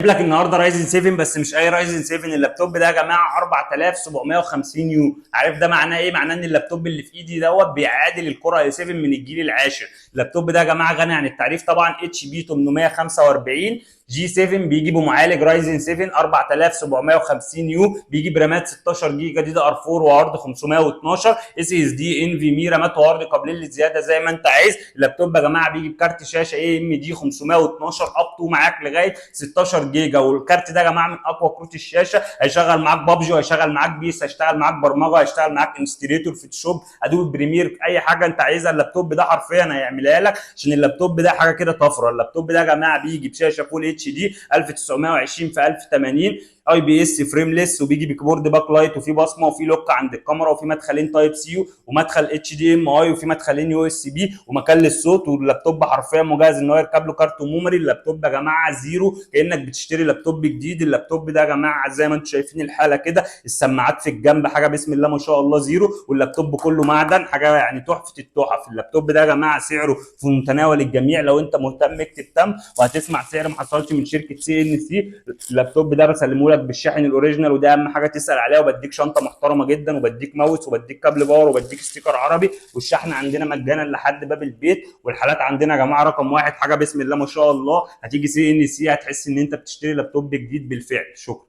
لك النهارده رايزن 7 بس مش اي رايزن 7. اللابتوب ده يا جماعه 4750 يو. عارف ده معناه ايه؟ معناه ان اللابتوب اللي في ايدي دوت بيعادل الكره اي 7 من الجيل العاشر. اللابتوب ده يا جماعه غني عن التعريف طبعا. اتش بي 845 جي 7 بيجي بمعالج رايزن 7 4750 يو، بيجي برامات 16 جيجا دي دي ار 4 وعرض 512 اس اس دي ان في مي، رامات وعرض قابلين للزياده زي ما انت عايز. اللابتوب يا جماعه بيجي بكارت شاشه اي ام دي 512 اب تو معاك لغايه 16 جيجا، والكارت ده يا جماعه من اقوى كروت الشاشه. هيشغل معاك بابجي وهيشغل معاك بيس، هيشتغل معاك برمجه، هيشتغل معاك انستريتور، فوتوشوب، ادوبي بريمير، اي حاجه انت عايزها اللابتوب ده حرفيا هيعملها لك. عشان اللابتوب ده حاجه كده طفره. اللابتوب ده يا جماعه بيجي بشاشه فول اتش دي 1920 في 1080 اي بي اس فريمليس، وبيجي بكيبورد باك لايت وفي بصمه وفي لوك عند الكاميرا وفي مدخلين تايب سي ومدخل اتش دي ام اي وفي مدخلين يو اس بي ومكان للصوت. واللابتوب حرفيا مجهز ان هو يركب له كارت ميموري. اللابتوب يا جماعه زيرو، كانك بتشتري لابتوب جديد. اللابتوب ده يا جماعه زي ما انتم شايفين الحاله كده، السماعات في الجنب حاجه بسم الله ما شاء الله زيرو، واللابتوب كله معدن حاجه يعني تحفه التحف. اللابتوب ده يا جماعه سعره في متناول الجميع. لو انت مهتم اكتب تم وهتسمع سعر ما حصلش من شركه سي ان سي. اللابتوب ده بسلمه لك بالشاحن الاوريجينال، وده اهم حاجه تسال عليها. وبديك شنطه محترمه جدا، وبديك ماوس، وبديك كابل باور، وبديك ستيكر عربي، والشحن عندنا مجانا لحد باب البيت. والحالات عندنا يا جماعه رقم واحد، حاجه بسم الله ما شاء الله. هتيجي سي ان سي هتحس ان انت بتشتري لابتوب جديد بالفعل. شكرا.